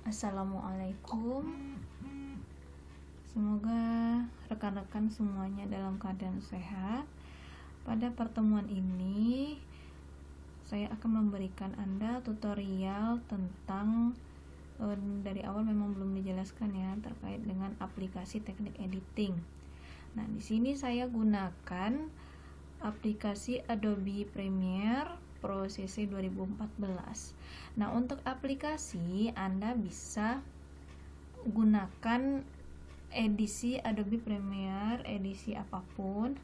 Assalamualaikum. Semoga rekan-rekan semuanya dalam keadaan sehat. Pada pertemuan ini saya akan memberikan Anda tutorial tentang dari awal memang belum dijelaskan ya terkait dengan aplikasi teknik editing. Nah, di sini saya gunakan aplikasi Adobe Premiere Pro CC 2014. Nah, untuk aplikasi Anda bisa gunakan edisi Adobe Premiere, edisi apapun,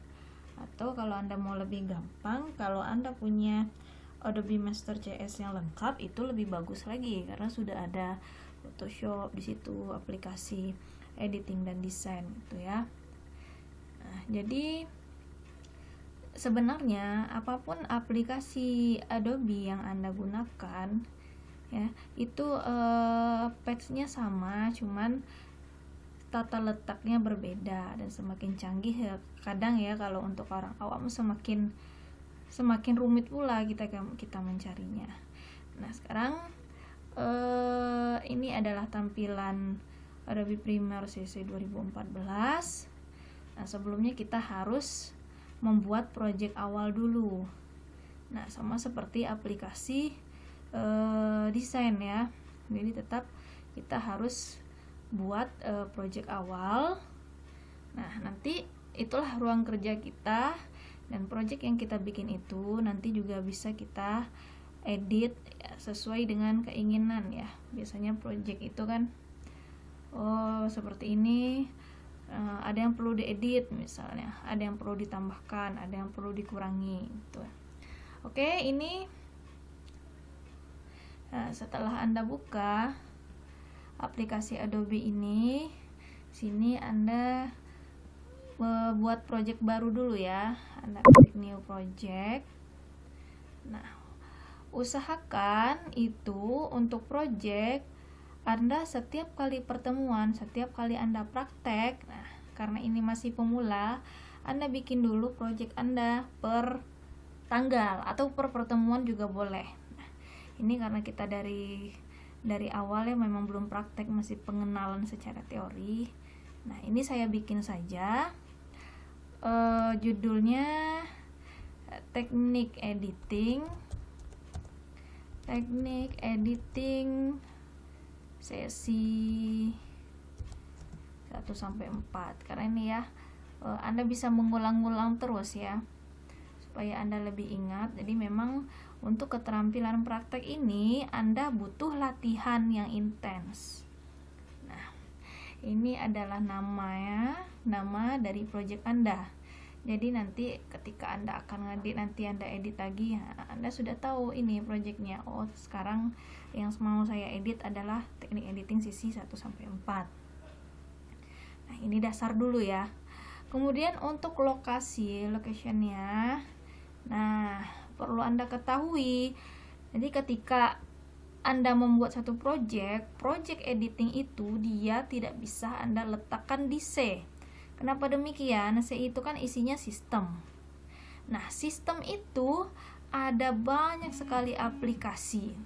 atau kalau Anda mau lebih gampang, kalau Anda punya Adobe Master CS yang lengkap itu lebih bagus lagi karena sudah ada Photoshop di situ, aplikasi editing dan desain gitu ya. Nah, jadi sebenarnya apapun aplikasi Adobe yang Anda gunakan ya, itu patch-nya sama, cuman tata letaknya berbeda dan semakin canggih ya, kadang ya kalau untuk orang awam semakin rumit pula kita mencarinya. Nah, sekarang ini adalah tampilan Adobe Premiere CC 2014. Nah, sebelumnya kita harus membuat project awal dulu. Nah, sama seperti aplikasi desain ya. Jadi tetap kita harus buat project awal. Nah, nanti itulah ruang kerja kita, dan project yang kita bikin itu nanti juga bisa kita edit ya, sesuai dengan keinginan ya. Biasanya project itu kan seperti ini. Ada yang perlu diedit misalnya, ada yang perlu ditambahkan, ada yang perlu dikurangi gitu. Oke, ini setelah Anda buka aplikasi Adobe ini, sini Anda buat project baru dulu ya. Anda klik new project. Nah, usahakan itu untuk project Anda setiap kali pertemuan, setiap kali Anda praktek, nah karena ini masih pemula, Anda bikin dulu project Anda per tanggal atau per pertemuan juga boleh. Nah, ini karena kita dari awal ya memang belum praktek, masih pengenalan secara teori. Nah, ini saya bikin saja judulnya teknik editing sesi 1-4 karena ini ya Anda bisa mengulang-ulang terus ya supaya Anda lebih ingat. Jadi memang untuk keterampilan praktek ini Anda butuh latihan yang intens. Nah, ini adalah nama dari project Anda. Jadi nanti ketika Anda akan ngedit, nanti Anda edit lagi, Anda sudah tahu ini projectnya. Oh, sekarang yang mau saya edit adalah teknik editing sisi 1-4. Nah, ini dasar dulu ya. Kemudian untuk locationnya, nah perlu Anda ketahui. Jadi ketika Anda membuat satu project editing itu dia tidak bisa Anda letakkan di C. Kenapa demikian? C itu kan isinya sistem. Nah, sistem itu ada banyak sekali aplikasi.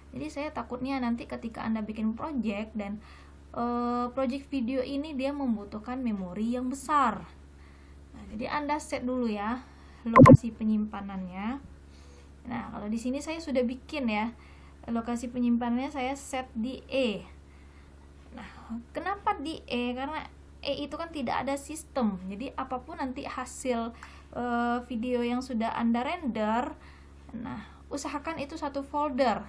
Jadi saya takutnya nanti ketika Anda bikin project dan project video ini dia membutuhkan memori yang besar. Nah, jadi Anda set dulu ya lokasi penyimpanannya. Nah, kalau di sini saya sudah bikin ya. Lokasi penyimpanannya saya set di E. Nah, kenapa di E? Karena E itu kan tidak ada sistem. Jadi apapun nanti hasil video yang sudah Anda render, nah usahakan itu satu folder.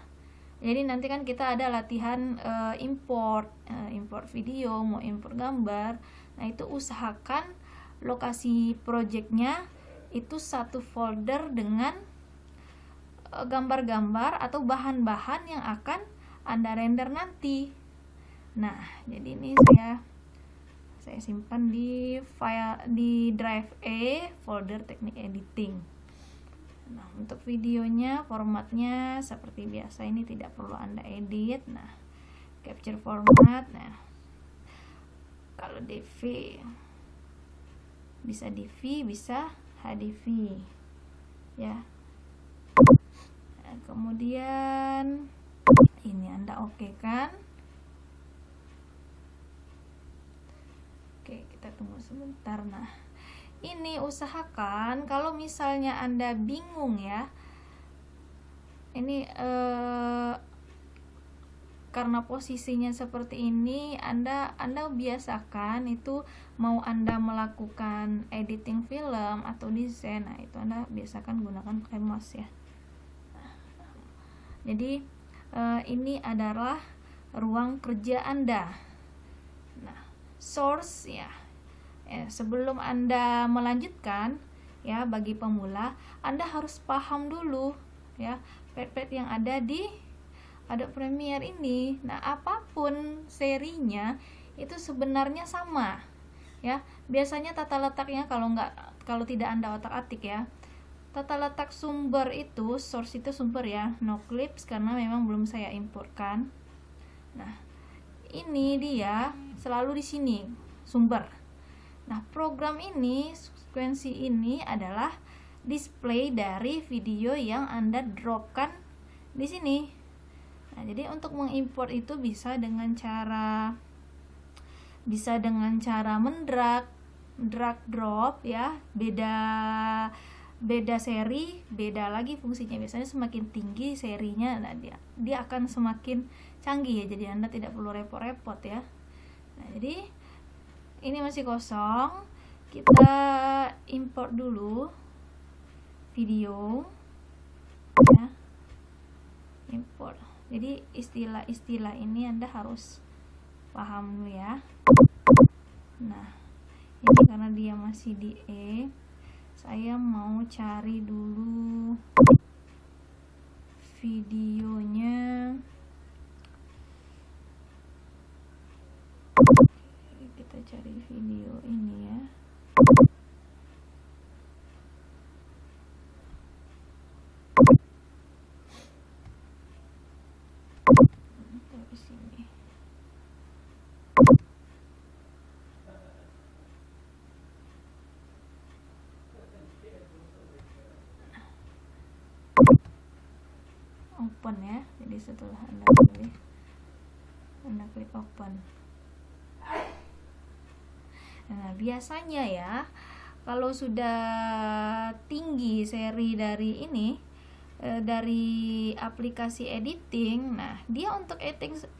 Jadi nanti kan kita ada latihan import video, mau import gambar. Nah, itu usahakan lokasi projectnya itu satu folder dengan gambar-gambar atau bahan-bahan yang akan Anda render nanti. Nah, jadi ini saya simpan di file di drive E, folder teknik editing. Nah, untuk videonya formatnya seperti biasa, ini tidak perlu Anda edit. Nah, capture format. Nah, kalau DV bisa DV, bisa HDV ya. Nah, kemudian ini Anda oke kan. tunggu sebentar. Nah, ini usahakan kalau misalnya Anda bingung ya, ini karena posisinya seperti ini, Anda biasakan itu mau Anda melakukan editing film atau desain, nah itu Anda biasakan gunakan Canvas ya. Jadi ini adalah ruang kerja Anda. Nah, source ya. Sebelum Anda melanjutkan ya, bagi pemula Anda harus paham dulu ya pad-pad yang ada di Adobe Premiere ini. Nah, apapun serinya itu sebenarnya sama ya. Biasanya tata letaknya kalau tidak Anda otak-atik ya. Tata letak sumber itu, source itu sumber ya, no clips karena memang belum saya importkan. Nah, ini dia selalu di sini sumber. Nah, program ini, sekuensi ini adalah display dari video yang Anda dropkan di sini. Nah, jadi untuk mengimport itu bisa dengan cara drag drop ya, beda seri, beda lagi fungsinya. Biasanya semakin tinggi serinya, nah dia akan semakin canggih ya, jadi Anda tidak perlu repot-repot ya. Nah, jadi ini masih kosong, kita import dulu video ya, import. Jadi istilah-istilah ini Anda harus paham dulu ya. Nah, ini karena dia masih di saya mau cari dulu videonya. Kita cari video ini ya. Di sini. Open ya. Jadi setelah Anda klik open. Nah, biasanya ya kalau sudah tinggi seri dari ini, dari aplikasi editing, nah dia untuk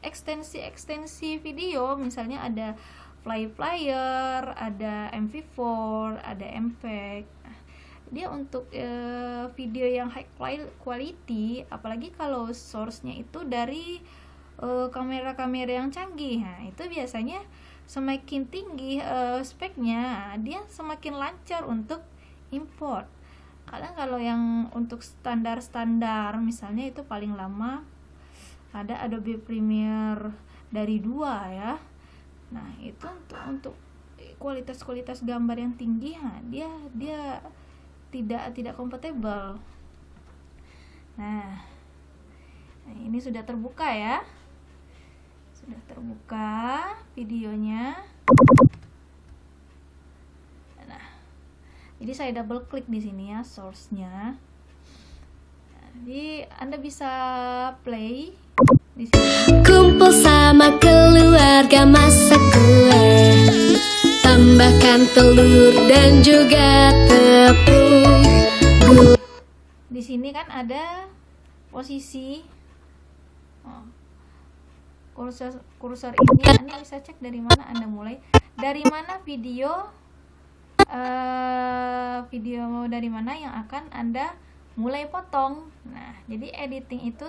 ekstensi video, misalnya ada Player, ada MV4, ada MPEG. Nah, dia untuk video yang high quality, apalagi kalau source-nya itu dari kamera-kamera yang canggih. Nah, itu biasanya semakin tinggi speknya, dia semakin lancar untuk import. Kadang kalau yang untuk standar misalnya itu paling lama ada Adobe Premiere dari 2 ya. Nah, itu untuk kualitas gambar yang tinggi, nah, dia tidak kompatibel. Nah, ini sudah terbuka ya. Sudah terbuka videonya. Nah, jadi saya double klik di sini ya source-nya. Jadi Anda bisa play di sini. Kumpul sama keluarga masak kue, tambahkan telur dan juga tepung. Di sini kan ada posisi kursor ini. Anda bisa cek dari mana Anda mulai, dari mana video dari mana yang akan Anda mulai potong. Nah, jadi editing itu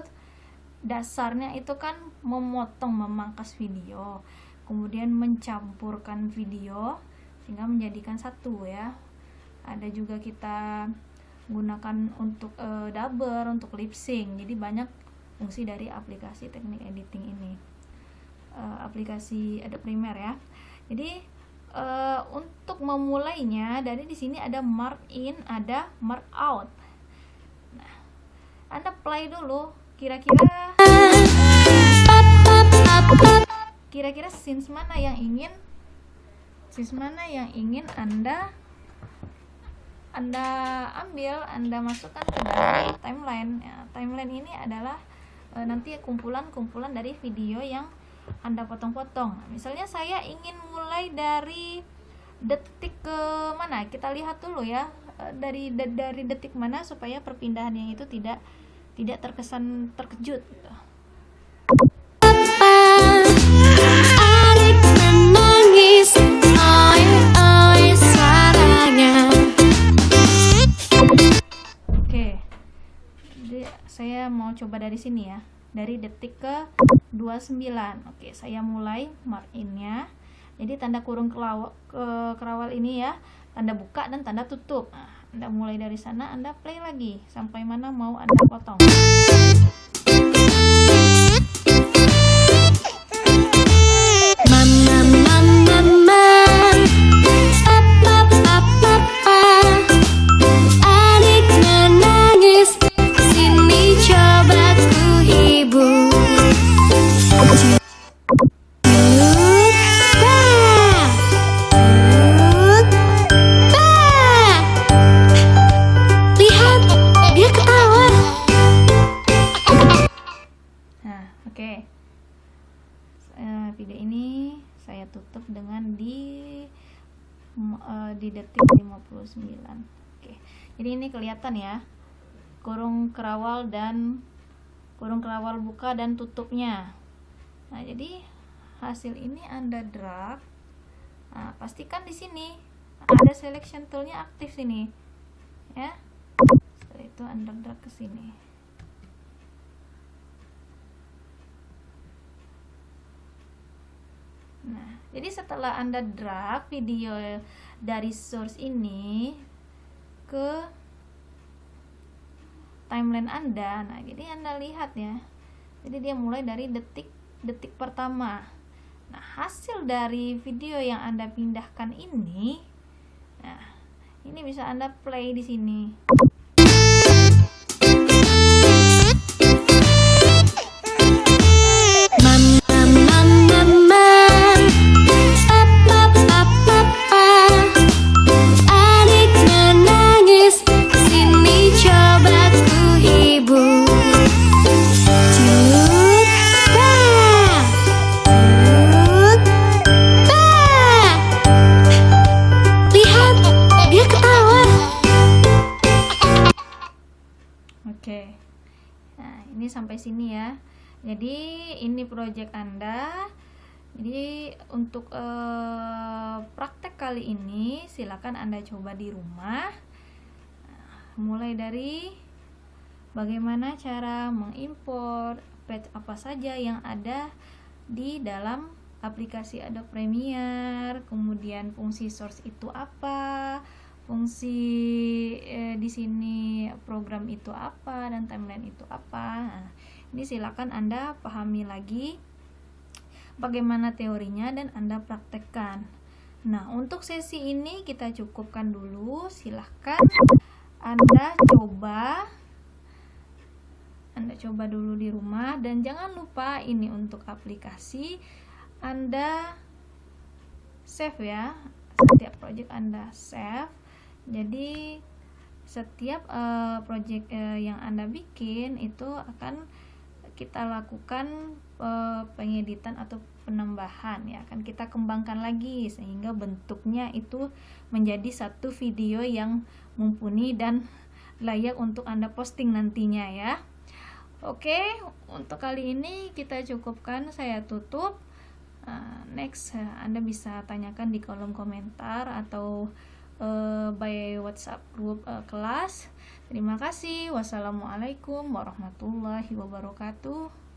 dasarnya itu kan memangkas video, kemudian mencampurkan video sehingga menjadikan satu ya. Ada juga kita gunakan untuk dubber, untuk lip sync. Jadi banyak fungsi dari aplikasi teknik editing ini, aplikasi Adobe Premiere ya. Jadi untuk memulainya, dari di sini ada mark in, ada mark out. Nah, Anda play dulu, kira-kira scenes mana yang ingin Anda ambil, Anda masukkan ke dalam timeline ya. Timeline ini adalah nanti kumpulan dari video yang Anda potong-potong. Misalnya saya ingin mulai dari detik ke mana, kita lihat dulu ya, dari detik mana supaya perpindahannya itu tidak terkesan terkejut gitu. Adik menangis, oi oi suaranya. Oke, jadi saya mau coba dari sini ya, dari detik ke 29. Oke, saya mulai mark in-nya. Jadi tanda kurung kerawal ini ya, tanda buka dan tanda tutup. Nah, Anda mulai dari sana, Anda play lagi sampai mana mau Anda potong. Mama mama mama, papa papa papa, adik menangis, sini coba ku hibur. Lihat, dia ketawa. Nah, oke. Video ini saya tutup dengan di detik 59. Oke. Jadi ini kelihatan ya, kurung kerawal buka dan tutupnya. Nah, jadi hasil ini Anda drag. Nah, pastikan di sini ada selection tool-nya aktif sini. Ya. Setelah itu Anda drag ke sini. Nah, jadi setelah Anda drag video dari source ini ke timeline Anda, nah jadi Anda lihat ya, jadi dia mulai dari detik pertama. Nah, hasil dari video yang Anda pindahkan ini, nah ini bisa Anda play di sini. Oke. Nah, ini sampai sini ya. Jadi ini project Anda. Jadi untuk praktek kali ini silakan Anda coba di rumah. Mulai dari bagaimana cara mengimpor patch apa saja yang ada di dalam aplikasi Adobe Premiere, kemudian fungsi source itu apa, fungsi di sini program itu apa, dan timeline itu apa. Nah, ini silakan Anda pahami lagi bagaimana teorinya dan Anda praktekkan. Nah, untuk sesi ini kita cukupkan dulu. Silahkan Anda coba dulu di rumah, dan jangan lupa ini untuk aplikasi Anda save ya. Setiap project Anda save. Jadi setiap project yang Anda bikin itu akan kita lakukan pengeditan atau penambahan ya, akan kita kembangkan lagi sehingga bentuknya itu menjadi satu video yang mumpuni dan layak untuk Anda posting nantinya ya. Oke, untuk kali ini kita cukupkan, saya tutup. Next Anda bisa tanyakan di kolom komentar atau by WhatsApp group kelas. Terima kasih. Wassalamualaikum warahmatullahi wabarakatuh.